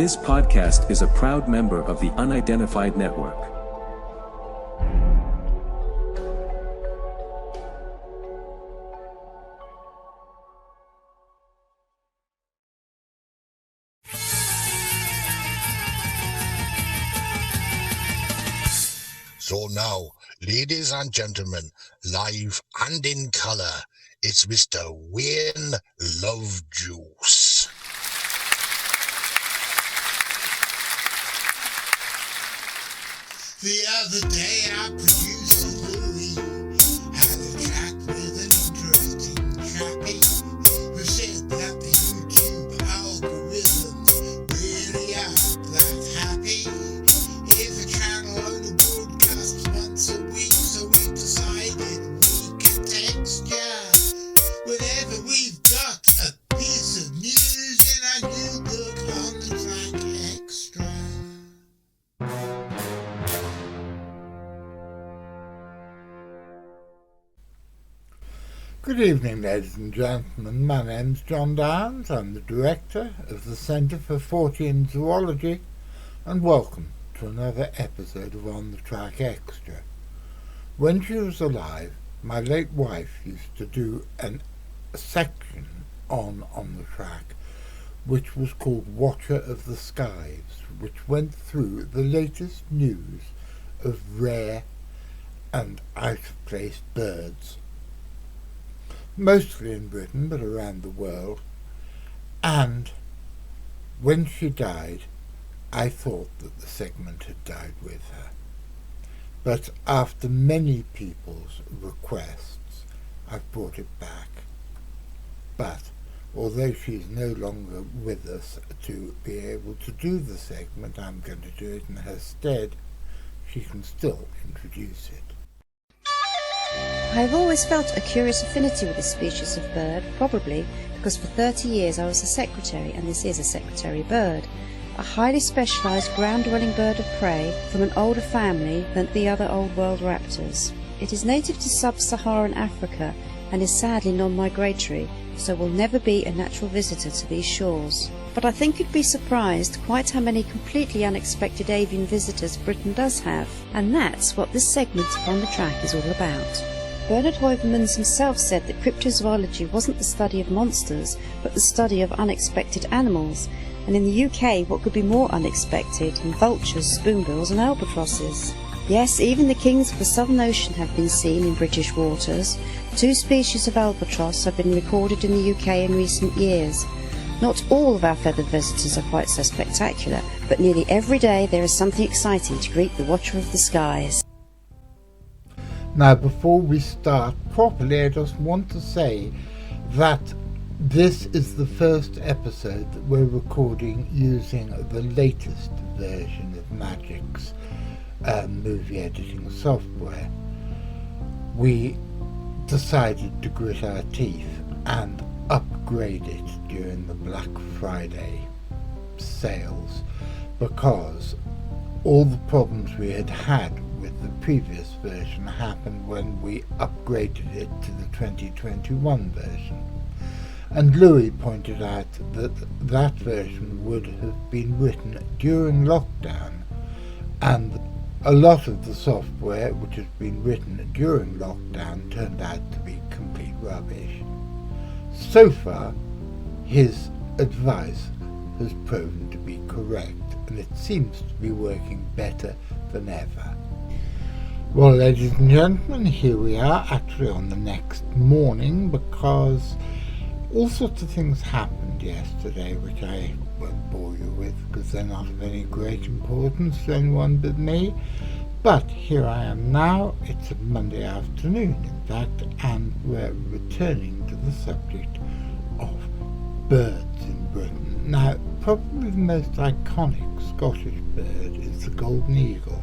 This podcast is a proud member of the Unidentified Network. So now, ladies and gentlemen, live and in colour, it's Mr. Wayne Lovejuice. The other day I produced a Louis, had a track with an interesting chappie who said that the YouTube algorithm really aren't that happy. If a channel only broadcasts once a week, so we decided we could Xtra. Whenever we've got a piece of news in our new book on the track Xtra. Good evening, ladies and gentlemen. My name's John Downs. I'm the director of the Centre for Fortean Zoology, and welcome to another episode of On the Track Xtra. When she was alive, my late wife used to do a section on the Track, which was called Watcher of the Skies, which went through the latest news of rare and out-of-place birds, mostly in Britain, but around the world. And when she died, I thought that the segment had died with her. But after many people's requests, I've brought it back. But although she's no longer with us to be able to do the segment, I'm going to do it in her stead. She can still introduce it. I have always felt a curious affinity with this species of bird, probably because for 30 years I was a secretary, and this is a secretary bird, a highly specialised ground-dwelling bird of prey from an older family than the other Old World raptors. It is native to sub-Saharan Africa and is sadly non-migratory, so will never be a natural visitor to these shores. But I think you'd be surprised quite how many completely unexpected avian visitors Britain does have, and that's what this segment of On the Track is all about. Bernard Heuvelmans himself said that cryptozoology wasn't the study of monsters, but the study of unexpected animals, and in the UK what could be more unexpected than vultures, spoonbills and albatrosses? Yes, even the kings of the Southern Ocean have been seen in British waters. 2 species of albatross have been recorded in the UK in recent years. Not all of our feathered visitors are quite so spectacular, but nearly every day there is something exciting to greet the Watcher of the Skies. Now, before we start properly, I just want to say that this is the first episode that we're recording using the latest version of Magic's movie editing software. We decided to grit our teeth and upgrade it during the Black Friday sales, because all the problems we had with the previous version happened when we upgraded it to the 2021 version. And Louis pointed out that that version would have been written during lockdown, and a lot of the software which has been written during lockdown turned out to be complete rubbish. So far, his advice has proven to be correct, and it seems to be working better than ever. Well, ladies and gentlemen, here we are actually on the next morning, because all sorts of things happened yesterday which I won't bore you with because they're not of any great importance to anyone but me. But here I am now. It's a Monday afternoon, in fact, and we're returning to the subject of birds in Britain. Now, probably the most iconic Scottish bird is the golden eagle,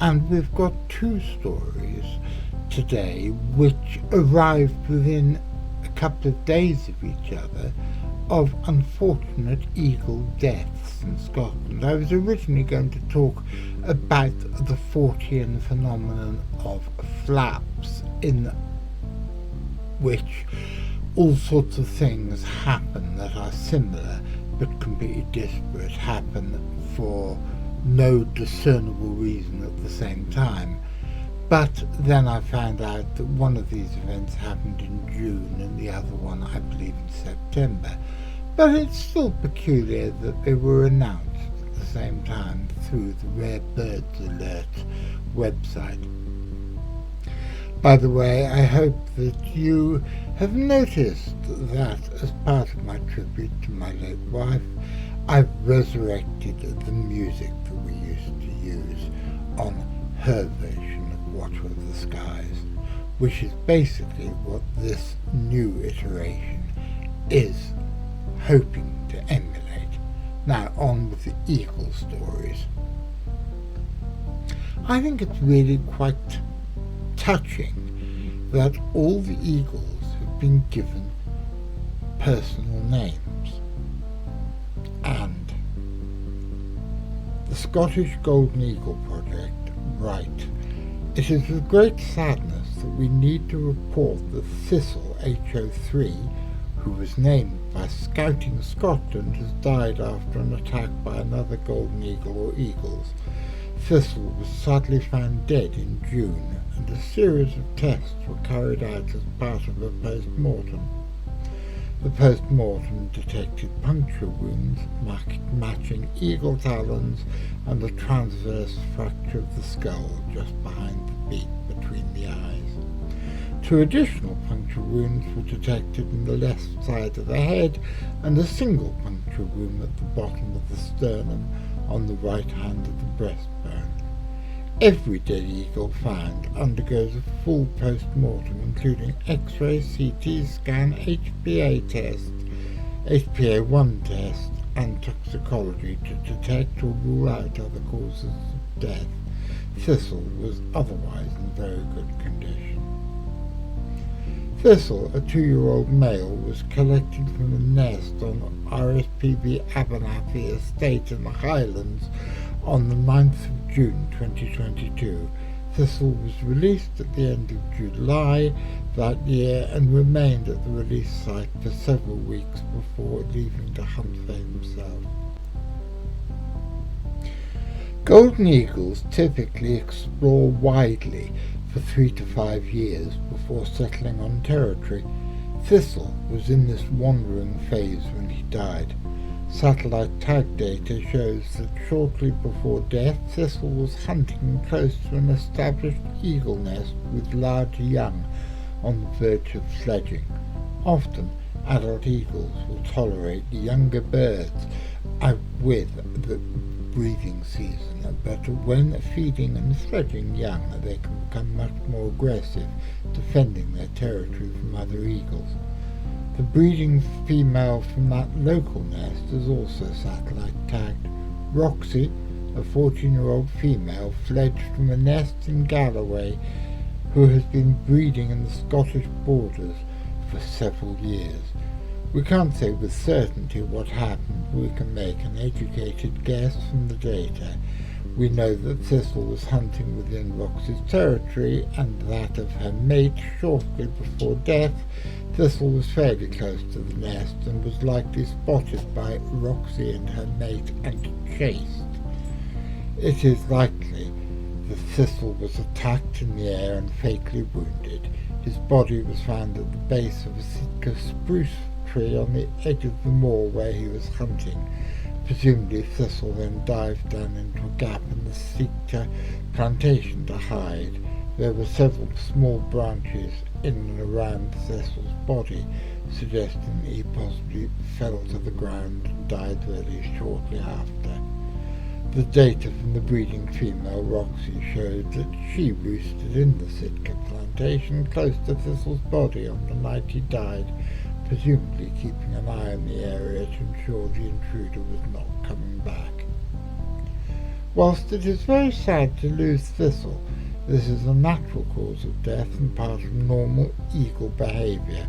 and we've got 2 stories today which arrived within a couple of days of each other of unfortunate eagle deaths in Scotland. I was originally going to talk about the Fortean phenomenon of flaps, in which all sorts of things happen that are similar but completely disparate, happen for no discernible reason at the same time. But then I found out that one of these events happened in June and the other one, I believe, in September. But it's still peculiar that they were announced at the same time through the Rare Birds Alert website. By the way, I hope that you have noticed that as part of my tribute to my late wife, I've resurrected the music that we used to use on her version of Water of the Skies, which is basically what this new iteration is hoping to emulate. Now on with the eagle stories. I think it's really quite touching that all the eagles have been given personal names, and the Scottish Golden Eagle Project write, "It is with great sadness that we need to report that Thistle HO3, who was named by Scouting Scotland, has died after an attack by another golden eagle or eagles. Thistle was sadly found dead in June, and a series of tests were carried out as part of a post-mortem. The post-mortem detected puncture wounds matching eagle talons and a transverse fracture of the skull just behind the beak between the eyes. 2 additional puncture wounds were detected in the left side of the head and a single puncture wound at the bottom of the sternum on the right hand of the breastbone. Every dead eagle found undergoes a full post-mortem, including X-ray, CT scan, HPA-1 test, and toxicology to detect or rule out other causes of death. Thistle was otherwise in very good condition." Thistle, a 2-year-old male, was collected from a nest on RSPB Abernathy Estate in the Highlands on the 9th of June 2022. Thistle was released at the end of July that year and remained at the release site for several weeks before leaving to hunt for himself. Golden eagles typically explore widely for 3 to 5 years before settling on territory. Thistle was in this wandering phase when he died. Satellite tag data shows that shortly before death, Thistle was hunting close to an established eagle nest with large young on the verge of fledging. Often, adult eagles will tolerate younger birds with the breeding season, but when feeding and fledging young, they can become much more aggressive, defending their territory from other eagles. The breeding female from that local nest is also satellite tagged. Roxy, a 14-year-old female, fledged from a nest in Galloway, who has been breeding in the Scottish borders for several years. We can't say with certainty what happened, but we can make an educated guess from the data. We know that Thistle was hunting within Roxy's territory and that of her mate shortly before death. Thistle was fairly close to the nest and was likely spotted by Roxy and her mate and chased. It is likely that Thistle was attacked in the air and fatally wounded. His body was found at the base of a Sitka spruce tree on the edge of the moor where he was hunting. Presumably Thistle then dived down into a gap in the Sitka plantation to hide. There were several small branches in and around Thistle's body, suggesting that he possibly fell to the ground and died very shortly after. The data from the breeding female Roxy showed that she roosted in the Sitka plantation close to Thistle's body on the night he died, presumably keeping an eye on the area to ensure the intruder was not coming back. Whilst it is very sad to lose Thistle, this is a natural cause of death and part of normal eagle behaviour.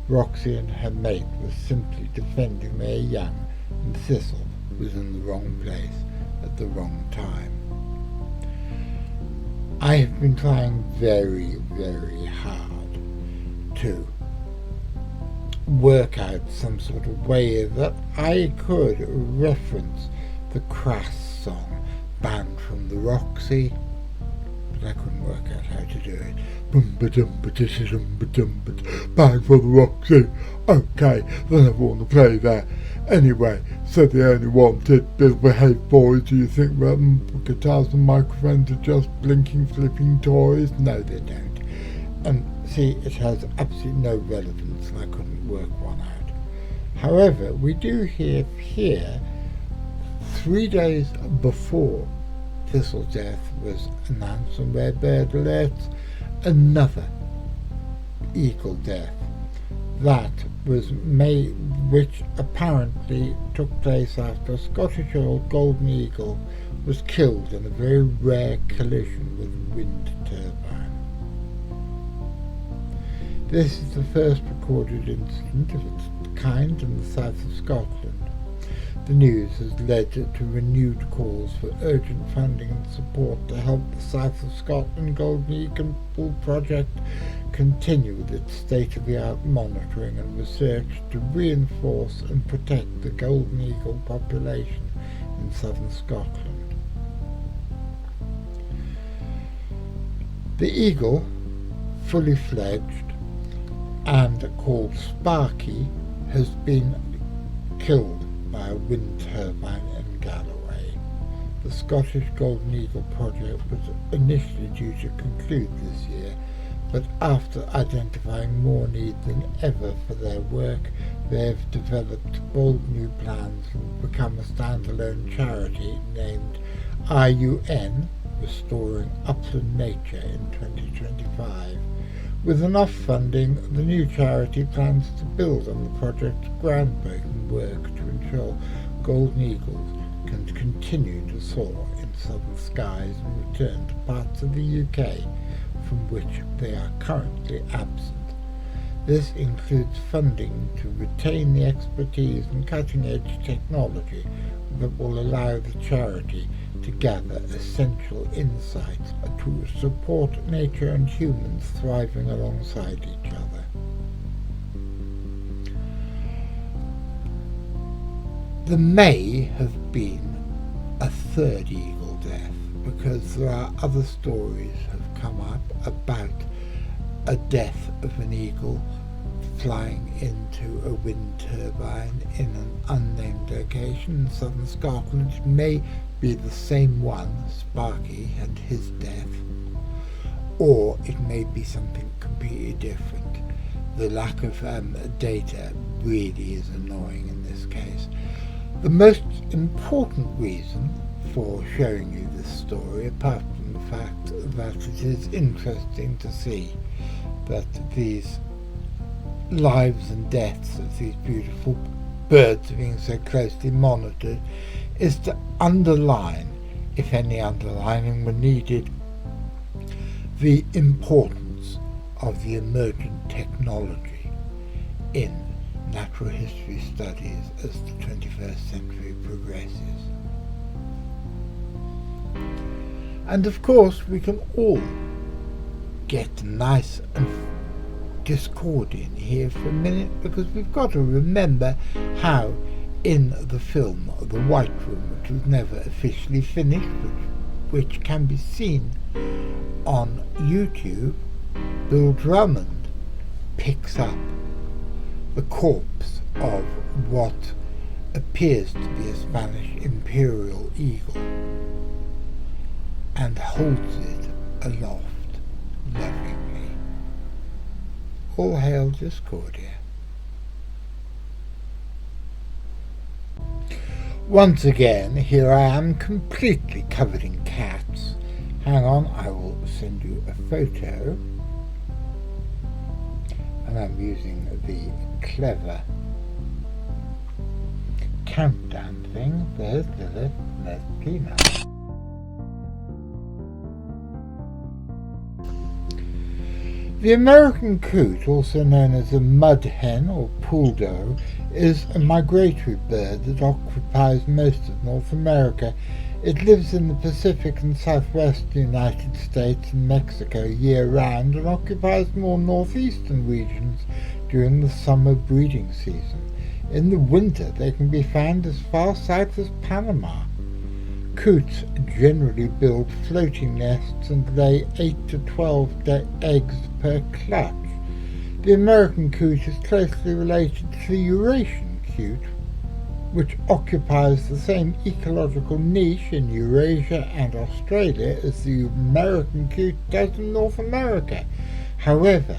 Roxy and her mate were simply defending their young, and Thistle was in the wrong place at the wrong time. I have been trying very, very hard to work out some sort of way that I could reference the Crass song, banned from the Roxy, but I couldn't work out how to do it. Banned from the Roxy. Okay, then I want to play that. Anyway, so they only wanted Bill Behave Boys. Do you think guitars and microphones are just blinking, flipping toys? No, they don't. And see, it has absolutely no relevance, and I couldn't work one out. However, we do hear here, 3 days before Thistle's death was announced on Rare Bird Alerts, another eagle death that was made, which apparently took place after a Scottish old golden eagle was killed in a very rare collision with a wind turbine. This is the first recorded incident of its kind in the south of Scotland. The news has led to renewed calls for urgent funding and support to help the South of Scotland Golden Eagle project continue with its state-of-the-art monitoring and research to reinforce and protect the golden eagle population in southern Scotland. The eagle, fully fledged and called Sparky, has been killed by a wind turbine in Galloway. The Scottish Golden Eagle project was initially due to conclude this year, but after identifying more need than ever for their work, they have developed bold new plans and become a standalone charity named IUN, Restoring Upland Nature, in 2025. With enough funding, the new charity plans to build on the project's groundbreaking work to ensure golden eagles can continue to soar in southern skies and return to parts of the UK from which they are currently absent. This includes funding to retain the expertise and cutting-edge technology that will allow the charity to gather essential insights to support nature and humans thriving alongside each other. There may have been a third eagle death, because there are other stories have come up about a death of an eagle flying into a wind turbine in an unnamed location in southern Scotland. It may be the same one, Sparky, and his death, or it may be something completely different. The lack of data really is annoying in this case. The most important reason for showing you this story, apart from the fact that it is interesting to see that these lives and deaths of these beautiful birds are being so closely monitored, is to underline, if any underlining were needed, the importance of the emergent technology in natural history studies as the 21st century progresses. And of course we can all get nice and Discordian here for a minute, because we've got to remember how in the film The White Room, which was never officially finished, which can be seen on YouTube, Bill Drummond picks up the corpse of what appears to be a Spanish imperial eagle and holds it aloft lovingly. All hail Discordia. Once again, here I am, completely covered in cats. Hang on, I will send you a photo. And I'm using the clever countdown thing. There's Lilith, there's Peanut. The American coot, also known as a mud hen or pool doe, is a migratory bird that occupies most of North America. It lives in the Pacific and southwest United States and Mexico year-round, and occupies more northeastern regions during the summer breeding season. In the winter they can be found as far south as Panama. Coots generally build floating nests and lay 8 to 12 eggs per clutch. The American coot is closely related to the Eurasian coot, which occupies the same ecological niche in Eurasia and Australia as the American coot does in North America. However,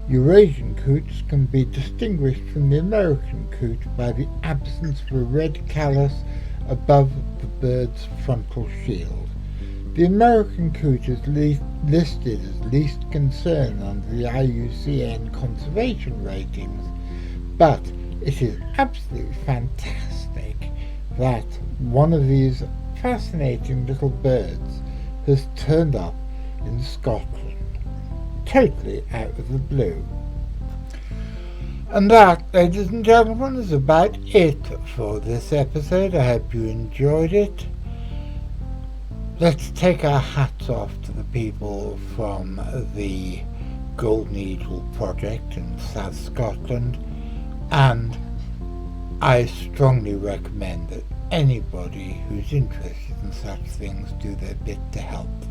Eurasian coots can be distinguished from the American coot by the absence of a red callus above the bird's frontal shield. The American coot is listed as least concern under the IUCN conservation ratings, but it is absolutely fantastic that one of these fascinating little birds has turned up in Scotland, totally out of the blue. And that, ladies and gentlemen, is about it for this episode. I hope you enjoyed it. Let's take our hats off to the people from the Golden Eagle project in South Scotland, and I strongly recommend that anybody who's interested in such things do their bit to help them.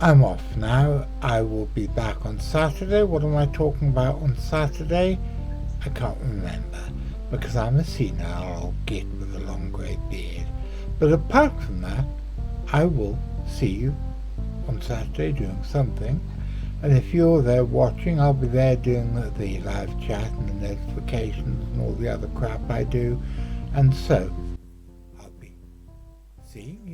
I'm off now. I will be back on Saturday. What am I talking about on Saturday? I can't remember, because I'm a senile old git with a long grey beard. But apart from that, I will see you on Saturday doing something. And if you're there watching, I'll be there doing the live chat and the notifications and all the other crap I do. And so, I'll be seeing you.